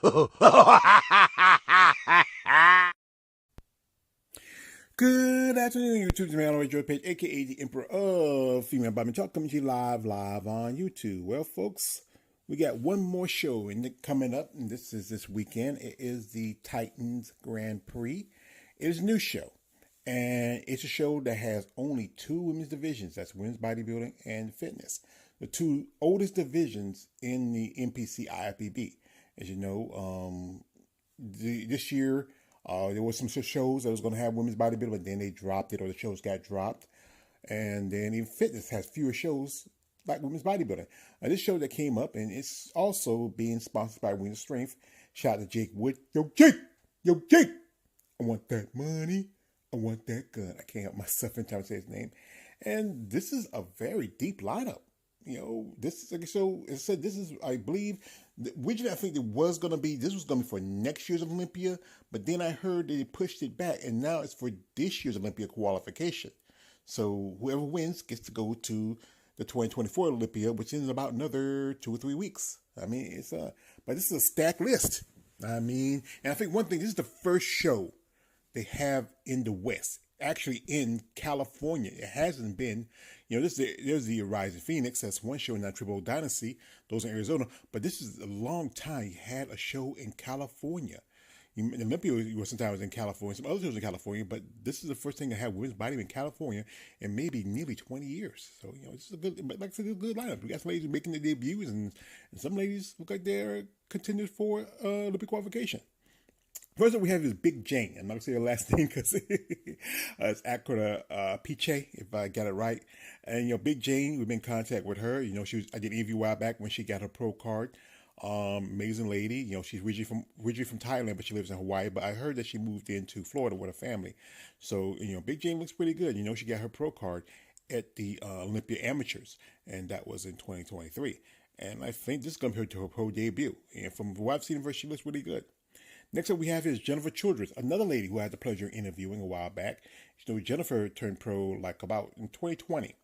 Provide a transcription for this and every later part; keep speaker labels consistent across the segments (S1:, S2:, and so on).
S1: Good afternoon, YouTube. It's me, on George Page, aka the Emperor of Female Bottom Talk, coming to you live on YouTube. Well, folks, we got one more show coming up, and this is this weekend. It is the Titans Grand Prix. It is a new show, and it's a show that has only two women's divisions. That's women's bodybuilding and fitness, the two oldest divisions in the NPC IFBB. As you know, this year. There was some shows that was going to have women's bodybuilding, but then they dropped it, or the shows got dropped. And then even fitness has fewer shows like women's bodybuilding. This show that came up, and it's also being sponsored by Women's Strength. Shout out to Jake Wood. Yo, Jake! Yo, Jake! I want that money. I want that gun. I can't help myself in time to say his name. And this is a very deep lineup. You know, this is like so. It said this is, I believe, originally I think this was going to be for next year's Olympia, but then I heard that they pushed it back, and now it's for this year's Olympia qualification. So whoever wins gets to go to the 2024 Olympia, which is in about another 2 or 3 weeks. I mean, but this is a stacked list. I mean, and I think one thing, this is the first show they have in the West, actually in California. It hasn't been, there's the Rising Phoenix. That's one show in that Triple Dynasty. Those in Arizona. But this is a long time you had a show in California. Olympia was sometimes in California, some other shows in California, but this is the first thing to have women's body in California in maybe nearly 20 years. So, this is a good, like I said, a good lineup. We got some ladies making their debuts, and some ladies look like they're contenders for Olympic qualification. First up, we have this Big Jane. I'm not going to say her last name because it's Akura Piche, if I got it right. And, Big Jane, we've been in contact with her. I did an interview a while back when she got her pro card. Amazing lady. She's originally from Thailand, but she lives in Hawaii. But I heard that she moved into Florida with her family. So, Big Jane looks pretty good. She got her pro card at the Olympia Amateurs, and that was in 2023. And I think this is going to be her pro debut. And from what I've seen of her, she looks really good. Next up, we have is Jennifer Childress, another lady who I had the pleasure of interviewing a while back. Jennifer turned pro like about in 2020,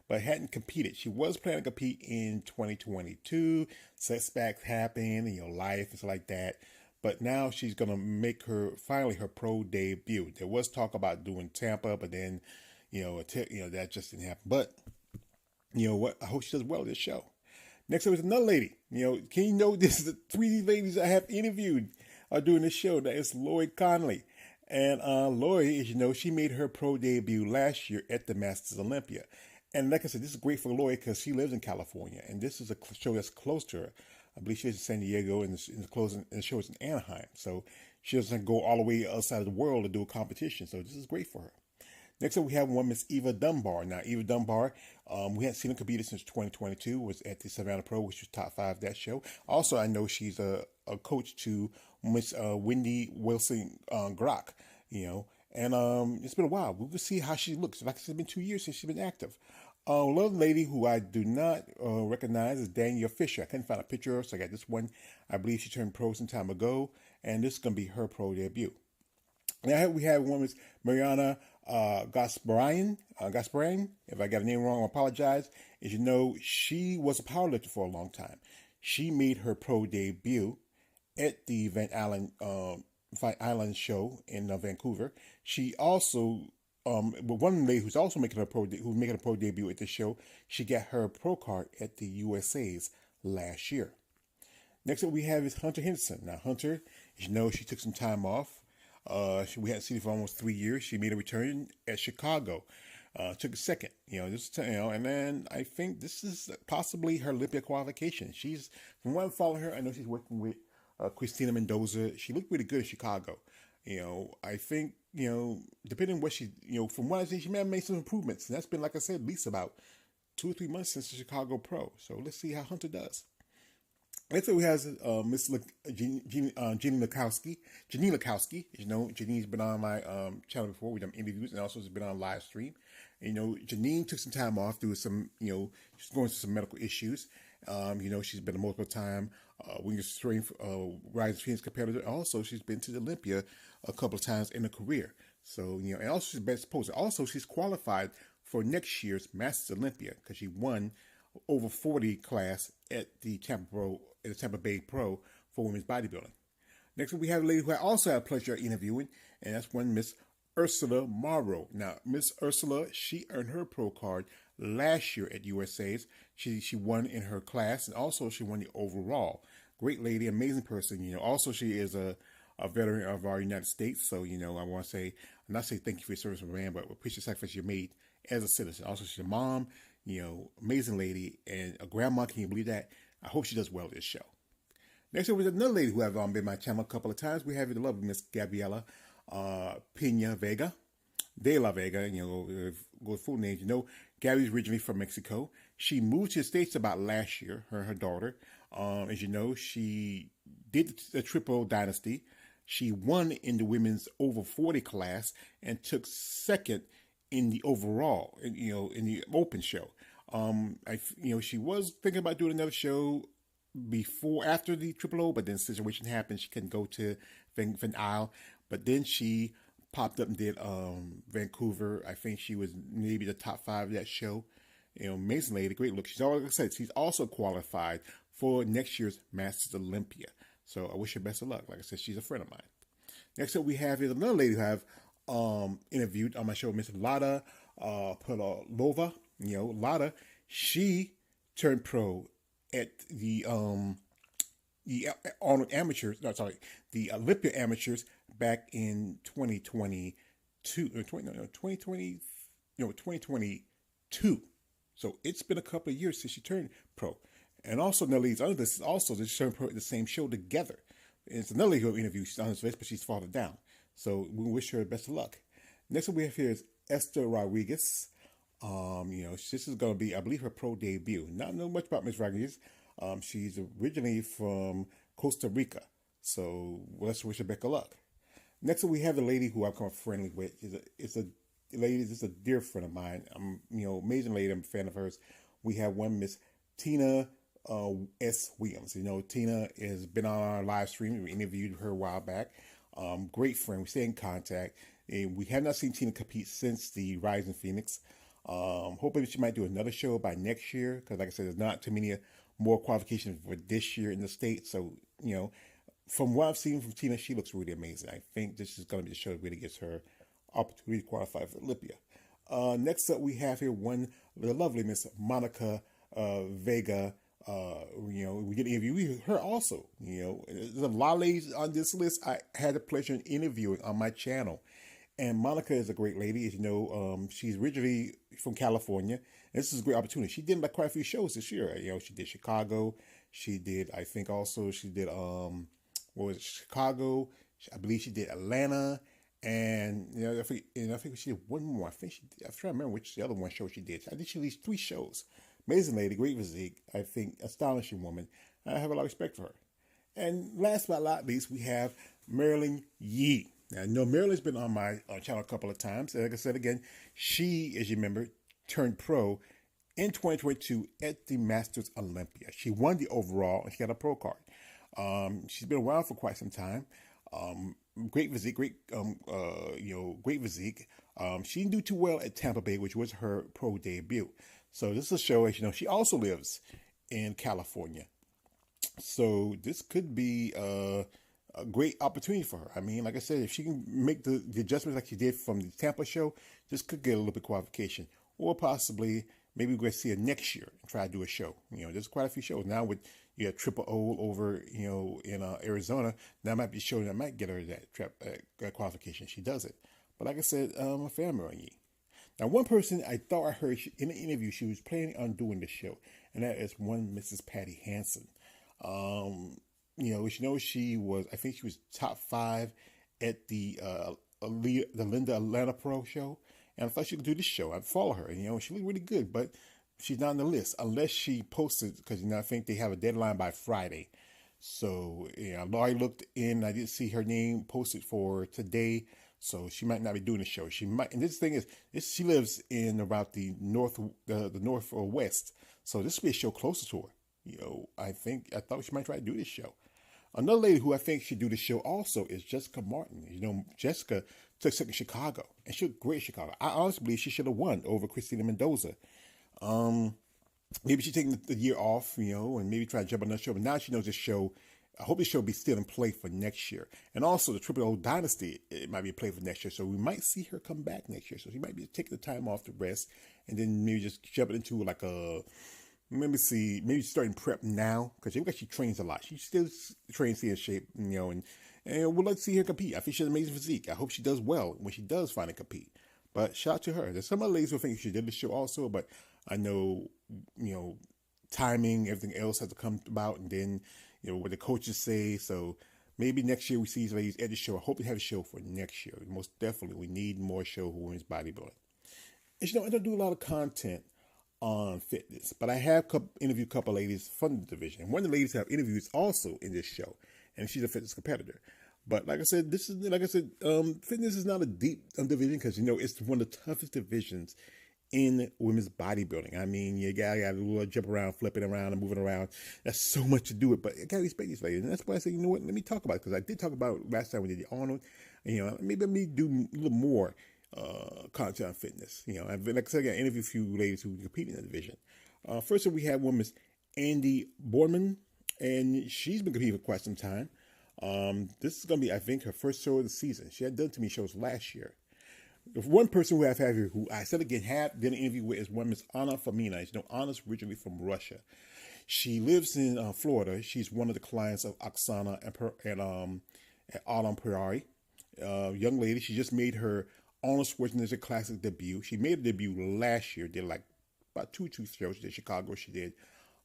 S1: but hadn't competed. She was planning to compete in 2022. Setbacks happen, life and stuff like that. But now she's going to make finally her pro debut. There was talk about doing Tampa, but then, that just didn't happen. But, what? I hope she does well this show. Next up is another lady. This is the 3 ladies I have interviewed doing this show. That is Lloyd Conley. And Lloyd, as she made her pro debut last year at the Masters Olympia. And like I said, this is great for Lloyd because she lives in California, and this is a show that's close to her. I believe she lives in San Diego, and the show is in Anaheim. So she doesn't go all the way outside of the world to do a competition. So this is great for her. Next up, we have one Miss Eva Dunbar. Now, Eva Dunbar, we hadn't seen her compete since 2022, was at the Savannah Pro, which was top 5 that show. Also, I know she's a coach to Miss Wendy Wilson Grock, and it's been a while. We'll see how she looks. Like I said, it's been 2 years since she's been active. Another lady who I do not recognize is Danielle Fisher. I couldn't find a picture of her, so I got this one. I believe she turned pro some time ago, and this is going to be her pro debut. Now we have one with Mariana Gasparian. If I got her name wrong, I apologize. As you know, she was a powerlifter for a long time. She made her pro debut at the Van Island show in Vancouver. She also, one lady who's also making a pro debut at the show, she got her pro card at the USA's last year. Next up we have is Hunter Henderson. Now Hunter, as you know, she took some time off. We hadn't seen her for almost 3 years. She made a return at Chicago. Took a second, and then I think this is possibly her Olympia qualification. From what I'm following her, I know she's working with Christina Mendoza. She looked really good in Chicago. I think, depending on what from what I see, she may have made some improvements. And that's been, like I said, at least about 2 or 3 months since the Chicago Pro. So let's see how Hunter does. Next up, we have Miss Jeannie Lakowski. Jeannie's been on my channel before. We've done interviews, and also has been on live stream. Janine took some time off due to some, she's going through some medical issues. She's been a multiple time Women's Strength Rising Phoenix competitor. Also, she's been to the Olympia a couple of times in her career. So, and also she's best posed. Also, she's qualified for next year's Masters Olympia because she won over 40 class at the Tampa Bay Pro for women's bodybuilding. Next up, we have a lady who I also had pleasure of interviewing, and that's one Miss Ursula Morrow. Now, Miss Ursula, she earned her pro card last year at USA's. She won in her class, and also she won the overall. Great lady, amazing person. Also she is a veteran of our United States. So I want to say, I'm not say thank you for your service, man, but appreciate the sacrifice you made as a citizen. Also, she's a mom. Amazing lady and a grandma. Can you believe that? I hope she does well this show. Next up was another lady who have been on my channel a couple of times. We have the lovely Miss Gabriela Pena Vega. De La Vega, go full names. Gabby's originally from Mexico. She moved to the States about last year, her daughter. As you know, she did the Triple Dynasty. She won in the women's over 40 class and took second in the overall, in the open show. She was thinking about doing another show after the Triple O, but then situation happened. She couldn't go to Van Isle, but then she popped up and did Vancouver. I think she was maybe the top 5 of that show. Amazing lady, great look. She's also qualified for next year's Masters Olympia. So I wish her best of luck. Like I said, she's a friend of mine. Next up, we have another lady who I have interviewed on my show, Miss Lada Pavlova. Lada, she turned pro at the Arnold Amateurs. No, sorry, the Olympia Amateurs back in 2022. So it's been a couple of years since she turned pro. And also, Nellie's under this is also the same show together. It's another lady who interviewed. She's on his face, but she's fallen down. So we wish her the best of luck. Next one we have here is Esther Rodriguez. This is going to be, I believe, her pro debut. Not know much about Miss Rodriguez. She's originally from Costa Rica. So let's wish her best of luck. Next one we have the lady who I've become friendly with. It's a lady. This is a dear friend of mine. Amazing lady. I'm a fan of hers. We have one Miss Tina S. Williams. Tina has been on our live stream. We interviewed her a while back. Great friend. We stay in contact. And we have not seen Tina compete since the Rising Phoenix. Hoping she might do another show by next year. Because like I said, there's not too many more qualifications for this year in the States. So, from what I've seen from Tina, she looks really amazing. I think this is going to be the show that really gets her opportunity to qualify for Olympia. Next up, we have here the lovely Miss Monica Vega. We get to interview her also. There's a lot of ladies on this list I had the pleasure of interviewing on my channel. And Monica is a great lady. As you know, she's originally from California. And this is a great opportunity. She did quite a few shows this year. She did Chicago. She did, I think also, Chicago. I believe she did Atlanta. And, I think she did one more. I'm trying to remember which the other one show she did. I think she did 3 shows. Amazing lady, great physique. I think astonishing woman. I have a lot of respect for her. And last but not least, we have Marilyn Yee. Now, I know Marilyn's been on my channel a couple of times. And like I said again, she, as you remember, turned pro in 2022 at the Masters Olympia. She won the overall and she got a pro card. She's been around for quite some time. Great physique, great physique. She didn't do too well at Tampa Bay, which was her pro debut. So this is a show, as you know, she also lives in California. So this could be a great opportunity for her. I mean, like I said, if she can make the adjustments like she did from the Tampa show, this could get a little bit of qualification. Or possibly, maybe we're going to see her next year and try to do a show. There's quite a few shows. Now with you have Triple O over, in Arizona, that might be a show that might get her that qualification. She does it. But like I said, I'm a fan of Marilyn Yee. Now, one person I thought I heard in an interview, she was planning on doing the show, and that is one Mrs. Patty Hansen. She was, I think she was top 5 at the Linda Atlanta Pro show, and I thought she could do this show. I'd follow her, and she looked really good, but she's not on the list unless she posted, because I think they have a deadline by Friday. So, I looked in, I didn't see her name posted for today. So she might not be doing the show. She might, and this thing is, she lives in about the north or west. So this will be a show closer to her. I thought she might try to do this show. Another lady who I think should do the show also is Jessica Martin. Jessica took second in Chicago, and she looked great in Chicago. I honestly believe she should have won over Christina Mendoza. Maybe she's taking the year off, and maybe try to jump on another show. But now she knows this show I hope the show will be still in play for next year. And also the Triple O Dynasty, it might be in play for next year. So we might see her come back next year. So she might be taking the time off to rest and then maybe just jump into like a, maybe starting prep now because she trains a lot. She still trains in shape, and we'd like to see her compete. I think she has an amazing physique. I hope she does well when she does finally compete. But shout out to her. There's some other ladies who think she did the show also, but I know, timing, everything else has to come about, and then, what the coaches say. So maybe next year we see these ladies at the show. I hope they have a show for next year. Most definitely, we need more show for women's bodybuilding. And I don't do a lot of content on fitness, but I have interviewed a couple of ladies from the division. One of the ladies have interviews also in this show, and she's a fitness competitor. But like I said, fitness is not a deep division because it's one of the toughest divisions in women's bodybuilding. I mean, you got to jump around, flipping around, and moving around. That's so much to do it, but I got to respect these ladies, and that's why I say, let me talk about it, because I did talk about it last time we did the Arnold. Maybe let me do a little more content on fitness. Like I said, I got interviewed a few ladies who compete in the division. First, we have one Miss Andy Boardman, and she's been competing for quite some time. This is going to be, I think, her first show of the season. She had done to me shows last year. The one person who I've had here, who I said again did an interview with, is one Miss Anna Famina. Anna's originally from Russia. She lives in Florida. She's one of the clients of Oksana and Adam Perari. Young lady. She just made her Arnold Schwarzenegger Classic debut. She made a debut last year. Did like about two shows. She did Chicago. She did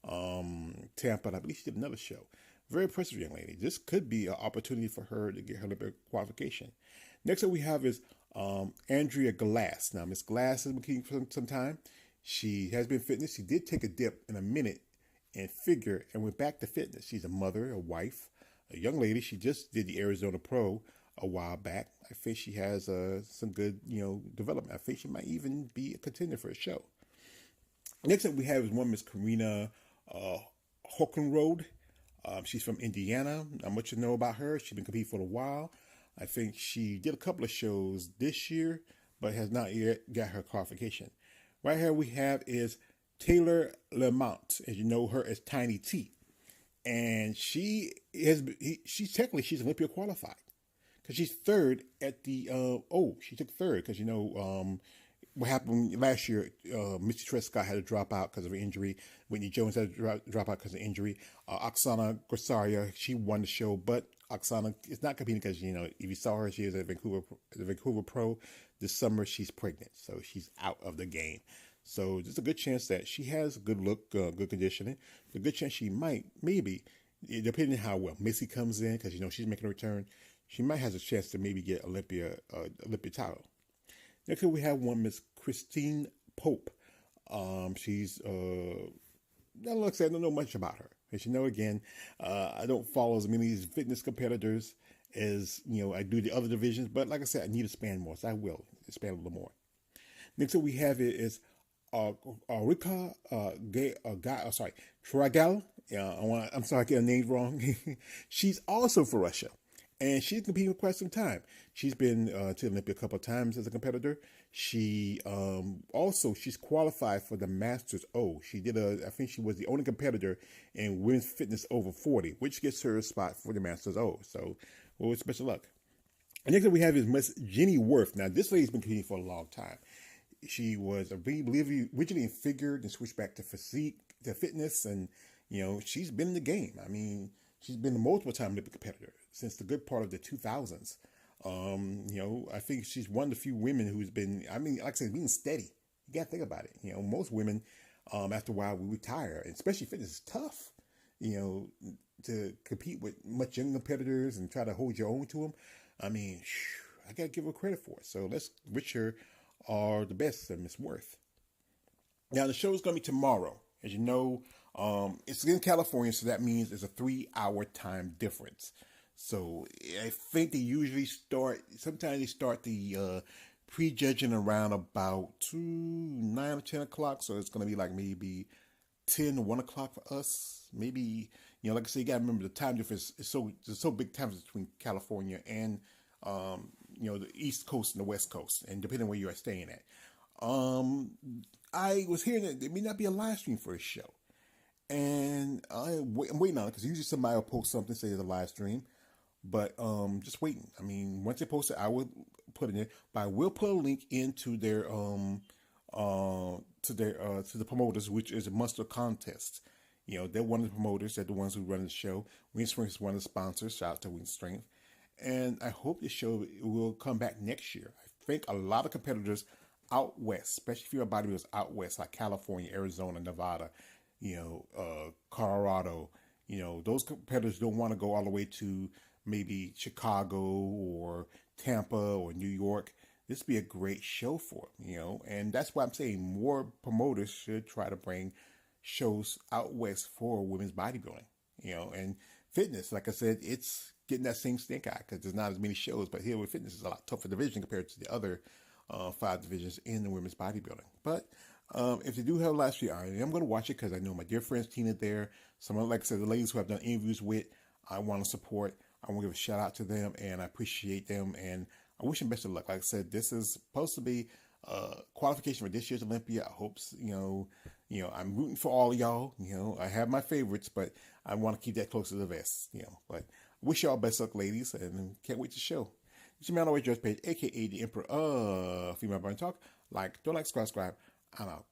S1: Tampa. And I believe she did another show. Very impressive young lady. This could be an opportunity for her to get her Olympic qualification. Next up we have is Andrea Glass. Now, Miss Glass has been keeping for some time. She has been fitness. She did take a dip in a minute and figure and went back to fitness. She's a mother, a wife, a young lady. She just did the Arizona Pro a while back. I think she has some good, development. I think she might even be a contender for a show. Next up we have is one Miss Karina Hockenroad. She's from Indiana. Not much to know about her. She's been competing for a while. I think she did a couple of shows this year, but has not yet got her qualification. Right here we have is Taylor Lamont, as you know her as Tiny T, and she's Olympia qualified because she's third at the she took third because what happened last year. Misty Trescott had to drop out because of an injury. Whitney Jones had to drop out because of injury. Oksana Gorsaria, she won the show, but Oksana is not competing because, if you saw her, she is at the Vancouver Pro this summer. She's pregnant, so she's out of the game. So there's a good chance that she has a good look, good conditioning. There's a good chance she might, maybe, depending on how well Missy comes in, because, she's making a return, she might have a chance to maybe get Olympia title. Next we have one Miss Christine Pope. She's like I said, I don't know much about her. As you know, again, I don't follow as many of these fitness competitors as I do the other divisions. But like I said, I need to expand more, so I will expand a little more. Next up we have is Rika Tragal. I'm sorry, I get her name wrong. She's also for Russia. And she's competing for quite some time. She's been to Olympia a couple of times as a competitor. She's qualified for the Masters O. I think she was the only competitor in women's fitness over 40, which gets her a spot for the Masters O. So, with special luck. And next up we have is Miss Jenny Worth. Now, this lady's been competing for a long time. She was originally in figure, then switched back to fitness, and she's been in the game. I mean, she's been a multiple-time Olympic competitor since the good part of the 2000s. I think she's one of the few women who's been, like I said, being steady. You got to think about it. Most women, after a while, we retire, and especially fitness is tough, to compete with much younger competitors and try to hold your own to them. I mean, I got to give her credit for it. So let's wish her all the best, Miss Worth. Now, the show is going to be tomorrow. As you know, it's in California, so that means there's a 3-hour time difference. So I think sometimes they start the prejudging around about 9 or 10 o'clock. So it's going to be like maybe 10 or 1 o'clock for us. Maybe, like I said, you got to remember the time difference is there's so big time between California and, the East Coast and the West Coast, and depending on where you are staying at. I was hearing that there may not be a live stream for a show. And I'm waiting on it because usually somebody will post something, say it's a live stream. But just waiting. I mean, once they post it, I will put it in. But I will put a link into their to the promoters, which is a Monster Contest. You know, they're one of the promoters. They're the ones who run the show. Wing Strength is one of the sponsors. Shout out to Wing Strength. And I hope the show will come back next year. I think a lot of competitors out west, especially if you're a bodybuilder out west, like California, Arizona, Nevada, Colorado, those competitors don't want to go all the way to maybe Chicago or Tampa or New York. This would be a great show for them, and that's why I'm saying more promoters should try to bring shows out west for women's bodybuilding, and fitness. Like I said, it's getting that same stink eye because there's not as many shows, but here with fitness is a lot tougher division compared to the other 5 divisions in the women's bodybuilding. But if they do have a live stream, I'm going to watch it because I know my dear friends Tina there. Some of, like I said, the ladies who I've done interviews with, I want to support. I want to give a shout out to them, and I appreciate them, and I wish them best of luck. Like I said, this is supposed to be qualification for this year's Olympia. I hope, I'm rooting for all of y'all. I have my favorites, but I want to keep that close to the vest, But wish y'all best luck, ladies, and can't wait to show. It's your man, always Judge Page, a.k.a. the Emperor of Female Body Talk. Don't like, subscribe. I'm out.